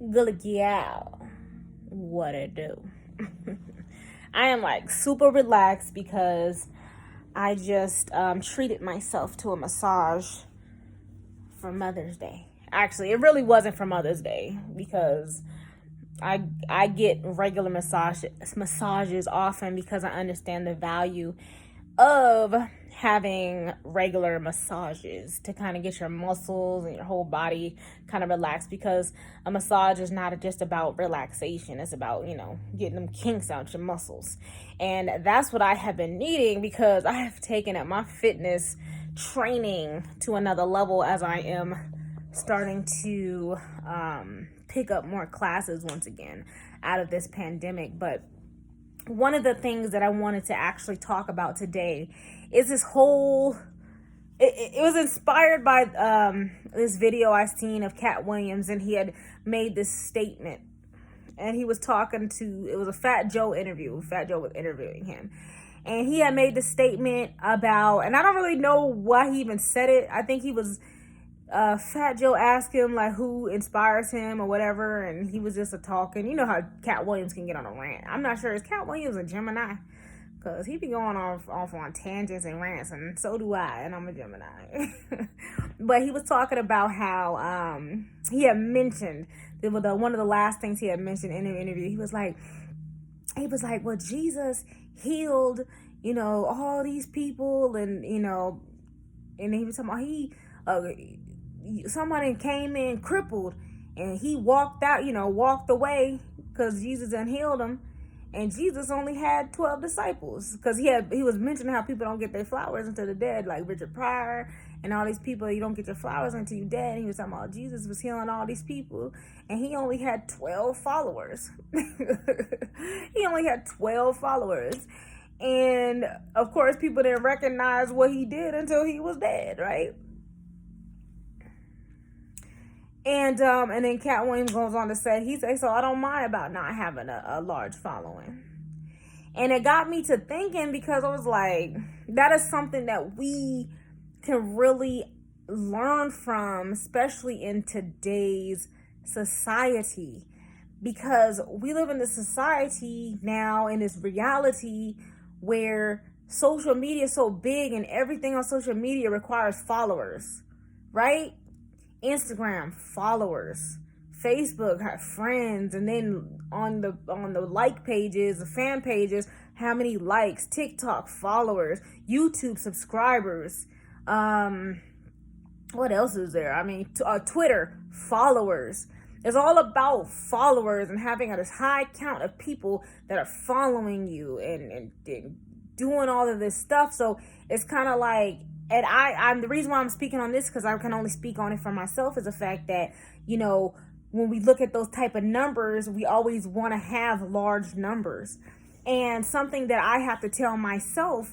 Gullah Gyal. What it do? I am like super relaxed because I just treated myself to a massage for Mother's Day. Actually, it really wasn't for Mother's Day because I get regular massages often because I understand the value of having regular massages to kind of get your muscles and your whole body kind of relaxed, because a massage is not just about relaxation. It's about, getting them kinks out your muscles. And that's what I have been needing because I have taken up my fitness training to another level as I am starting to pick up more classes once again out of this pandemic. But one of the things that I wanted to actually talk about today is this whole, it was inspired by this video I seen of Cat Williams, and he had made this statement, and he was talking to, it was a Fat Joe interview. Fat Joe was interviewing him, and he had made this statement about, and I don't really know why he even said it. I think he was, Fat Joe asked him like who inspires him or whatever, and he was just a talking. You know how Cat Williams can get on a rant. I'm not sure, is Cat Williams a Gemini? Because he be going off on tangents and rants, and so do I, and I'm a Gemini. But he was talking about how he had mentioned, one of the last things he had mentioned in an interview, he was like, well, Jesus healed, all these people, and, and he was talking about somebody came in crippled, and he walked out, walked away because Jesus done healed him. And Jesus only had 12 disciples, because he was mentioning how people don't get their flowers until they're dead, like Richard Pryor and all these people. You don't get your flowers until you're dead. And he was talking about Jesus was healing all these people, and he only had 12 followers. He only had 12 followers. And of course, people didn't recognize what he did until he was dead, right? And then Cat Williams goes on to say, so I don't mind about not having a large following. And it got me to thinking, because I was like, that is something that we can really learn from, especially in today's society. Because we live in this society now, in this reality where social media is so big, and everything on social media requires followers, right? Instagram, followers. Facebook, have friends, and then on the like pages, the fan pages, how many likes? TikTok, followers. YouTube, subscribers. What else is there? I mean, Twitter, followers. It's all about followers and having this high count of people that are following you and doing all of this stuff. So it's kind of like, and I'm the reason why I'm speaking on this, because I can only speak on it for myself, is the fact that, when we look at those type of numbers, we always want to have large numbers. And something that I have to tell myself,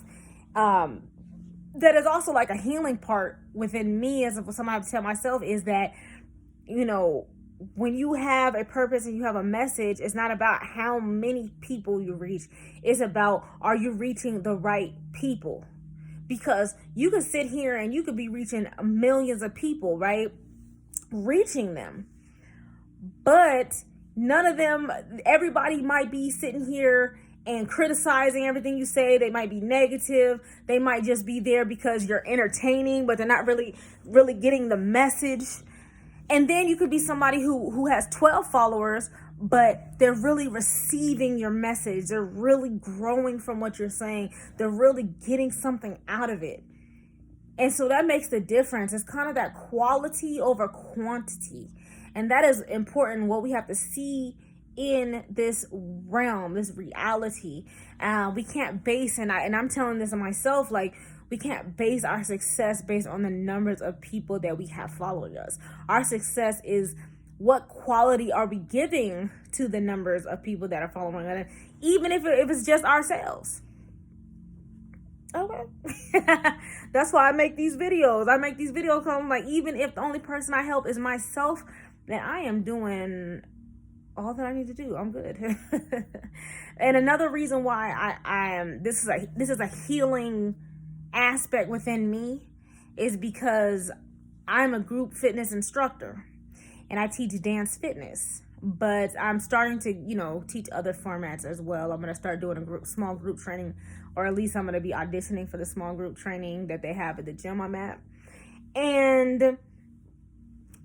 that is also like a healing part within me, as something I have to tell myself, is that, when you have a purpose and you have a message, it's not about how many people you reach. It's about, are you reaching the right people? Because you can sit here and you could be reaching millions of people, right? Reaching them. But none of them, everybody might be sitting here and criticizing everything you say. They might be negative. They might just be there because you're entertaining, but they're not really getting the message. And then you could be somebody who has 12 followers, but they're really receiving your message. They're really growing from what you're saying. They're really getting something out of it. And so that makes the difference. It's kind of that quality over quantity. And that is important, what we have to see in this realm, this reality. We can't base, and I'm telling this to myself, like, we can't base our success based on the numbers of people that we have following us. Our success is, what quality are we giving to the numbers of people that are following us, even if it's just ourselves. Okay. That's why I make these videos. I make these videos because I'm like, even if the only person I help is myself, then I am doing all that I need to do. I'm good. And another reason why I am, this is a healing aspect within me, is because I'm a group fitness instructor and I teach dance fitness. but I'm starting to, teach other formats as well. I'm going to start doing small group training, or at least I'm going to be auditioning for the small group training that they have at the gym I'm at. And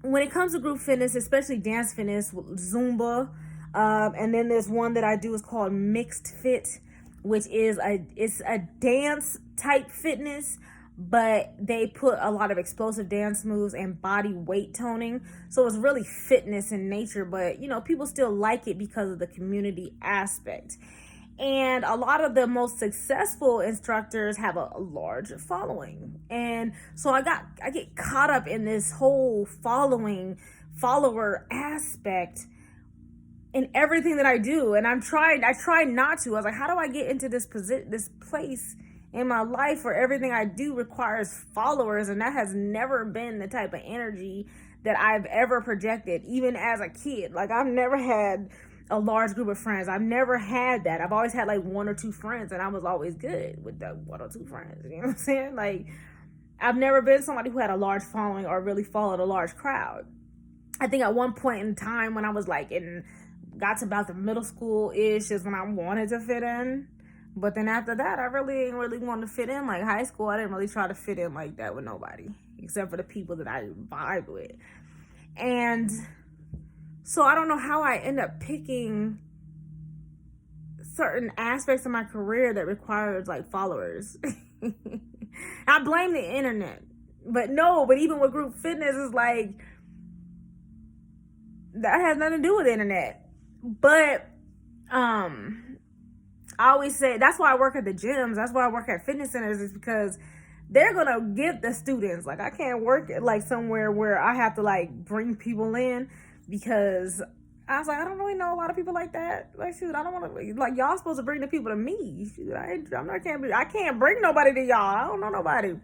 when it comes to group fitness, especially dance fitness, Zumba, and then there's one that I do is called Mixed Fit, which is it's a dance type fitness, but they put a lot of explosive dance moves and body weight toning. So it's really fitness in nature, but people still like it because of the community aspect. And a lot of the most successful instructors have a large following. And so I get caught up in this whole follower aspect in everything that I do. And I try not to. I was like, how do I get into this place in my life where everything I do requires followers? And that has never been the type of energy that I've ever projected, even as a kid. Like, I've never had a large group of friends. I've never had that. I've always had like one or two friends, and I was always good with the one or two friends. You know what I'm saying? Like, I've never been somebody who had a large following or really followed a large crowd. I think at one point in time when I was like got to about the middle school-ish is when I wanted to fit in. But then after that, I didn't really want to fit in. Like high school, I didn't really try to fit in like that with nobody, except for the people that I vibe with. And so I don't know how I end up picking certain aspects of my career that requires like followers. I blame the internet. But even with group fitness, it's like, that has nothing to do with the internet. But I always say, that's why I work at the gyms, that's why I work at fitness centers, is because they're gonna get the students. Like, I can't work at like somewhere where I have to like bring people in, because I was like, I don't really know a lot of people like that. Like, shoot, I don't want to, like, y'all supposed to bring the people to me. Shoot, I can't bring nobody to y'all. I don't know nobody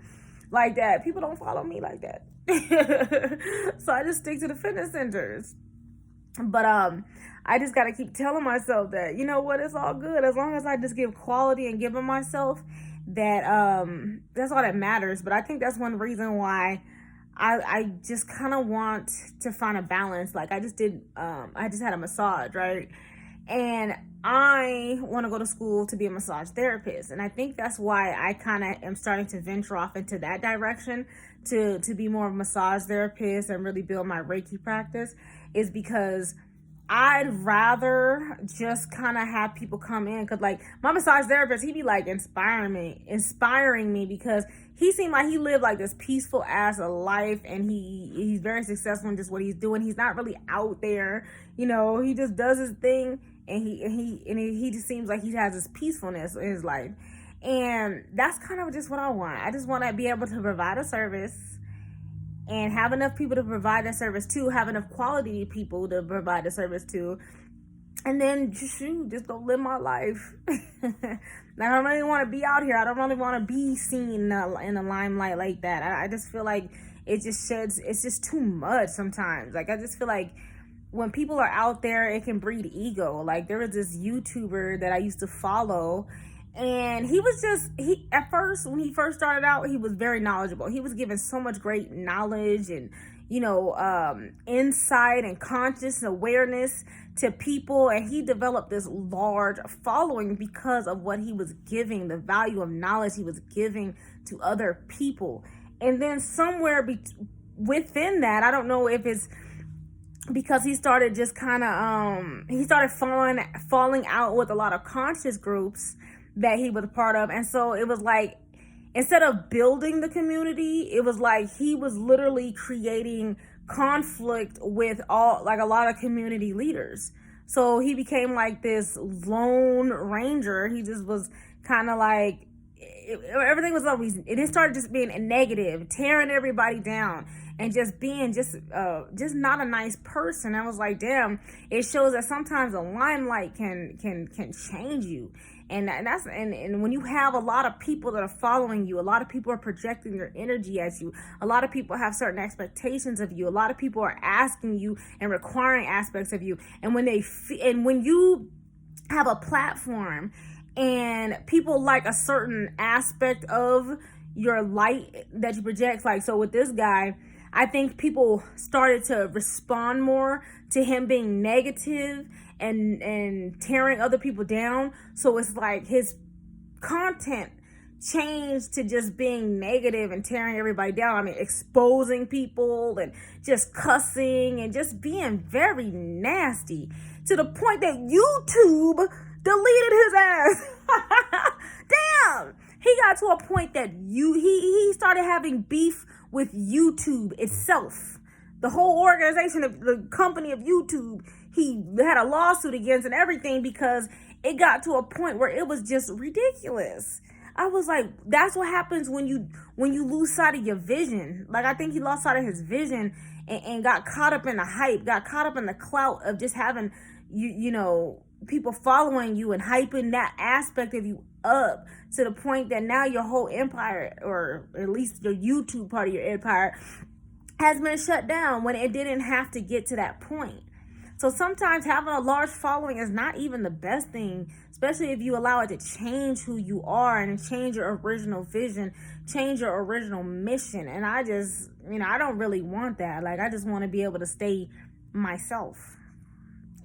like that. People don't follow me like that. So I just stick to the fitness centers. But I just got to keep telling myself that, you know what, it's all good. As long as I just give quality and give of myself, that that's all that matters. But I think that's one reason why I just kind of want to find a balance. Like, I just had a massage, right? And I want to go to school to be a massage therapist. And I think that's why I kind of am starting to venture off into that direction, to be more of a massage therapist and really build my Reiki practice, is because I'd rather just kind of have people come in. Because like, my massage therapist, he be like inspiring me, because he seemed like he lived like this peaceful ass of life, and he's very successful in just what he's doing. He's not really out there, he just does his thing, and he just seems like he has this peacefulness in his life. And that's kind of just what I want. I just want to be able to provide a service and have enough people to provide that service to, have enough quality people to provide the service to, and then just go live my life. I don't really want to be out here. I don't really want to be seen in the limelight like that. I just feel like it's just too much sometimes. Like, I just feel like when people are out there, it can breed ego. Like, there was this YouTuber that I used to follow, and at first, when he first started out, he was very knowledgeable. He was giving so much great knowledge and, insight and conscious awareness to people. And he developed this large following because of what he was giving, the value of knowledge he was giving to other people. And then somewhere within that, I don't know if it's because he started just kind of, he started falling out with a lot of conscious groups that he was a part of. And so it was like, instead of building the community, it was like he was literally creating conflict with a lot of community leaders. So he became like this lone ranger. He just was kind of like, everything was always, it started just being negative, tearing everybody down, and just being just not a nice person. I was like, damn, it shows that sometimes the limelight can change you. And when you have a lot of people that are following you, a lot of people are projecting their energy at you, a lot of people have certain expectations of you, a lot of people are asking you and requiring aspects of you. And when you have a platform and people like a certain aspect of your light that you project, like, so with this guy, I think people started to respond more to him being negative and tearing other people down. So it's like his content changed to just being negative and tearing everybody down. I mean, exposing people and just cussing and just being very nasty to the point that YouTube deleted his ass. Damn. He got to a point that he started having beef with YouTube itself. The whole organization of the company of YouTube, he had a lawsuit against and everything because it got to a point where it was just ridiculous. I was like, that's what happens when you lose sight of your vision. Like, I think he lost sight of his vision and got caught up in the hype, got caught up in the clout of just having you know, people following you and hyping that aspect of you up to the point that now your whole empire, or at least your YouTube part of your empire, has been shut down when it didn't have to get to that point. So sometimes having a large following is not even the best thing, especially if you allow it to change who you are and change your original vision, change your original mission. And I just, you know, I don't really want that. Like, I just want to be able to stay myself.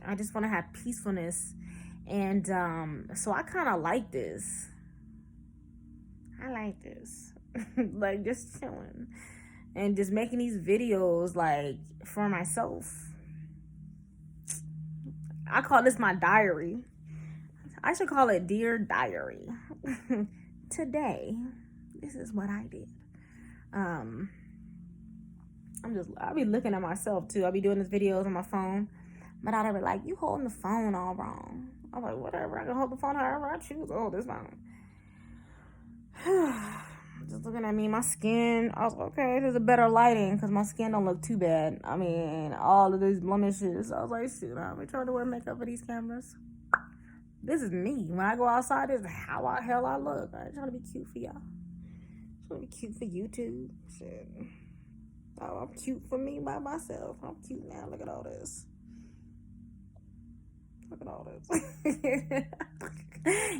I just want to have peacefulness. And so I kind of like this. I like this. Like, just chilling and just making these videos, like, for myself. I call this my diary. I should call it Dear Diary. Today, this is what I did. I'll be looking at myself too. I'll be doing these videos on my phone. But I'll be like, you holding the phone all wrong. I'm like, whatever, I can hold the phone however I choose to hold this phone. Just looking at me, my skin, I was like, okay, there's a better lighting because my skin don't look too bad. I mean, all of these blemishes. I was like, shoot, I'll be trying to wear makeup for these cameras. This is me. When I go outside, this is how the hell I look. I ain't trying to be cute for y'all. I'm trying to be cute for YouTube. Shit. Oh, I'm cute for me by myself. I'm cute now. Look at all this. Look at all this.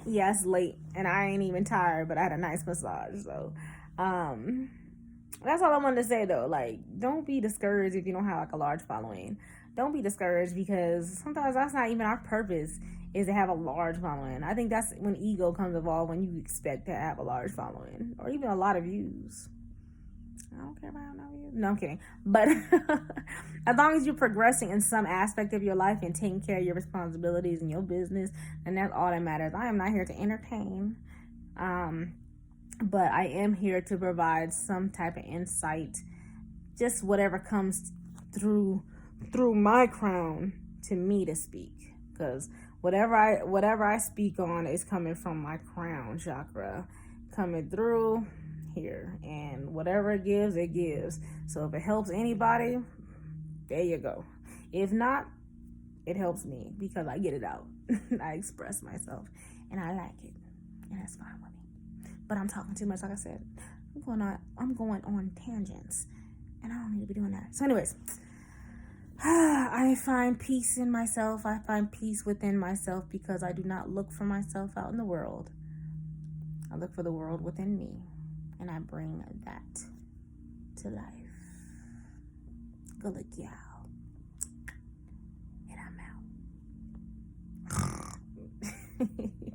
Yeah, it's late and I ain't even tired, but I had a nice massage. So that's all I wanted to say though. Like, don't be discouraged if you don't have like a large following. Don't be discouraged because sometimes that's not even our purpose, is to have a large following. I think that's when ego comes involved, when you expect to have a large following or even a lot of views. I don't care about no views. No, I'm kidding. But as long as you're progressing in some aspect of your life and taking care of your responsibilities and your business, and that's all that matters. I am not here to entertain, but I am here to provide some type of insight, just whatever comes through my crown to me to speak, because whatever I speak on is coming from my crown chakra, coming through here, and whatever it gives. So if it helps anybody, there you go. If not, it helps me because I get it out. I express myself and I like it, and that's fine with me. But I'm talking too much. Like I said, I'm going on tangents, and I don't need to be doing that. So anyways, I find peace in myself. I find peace within myself because I do not look for myself out in the world. I look for the world within me, and I bring that to life. Gullah Gyal. And I'm out.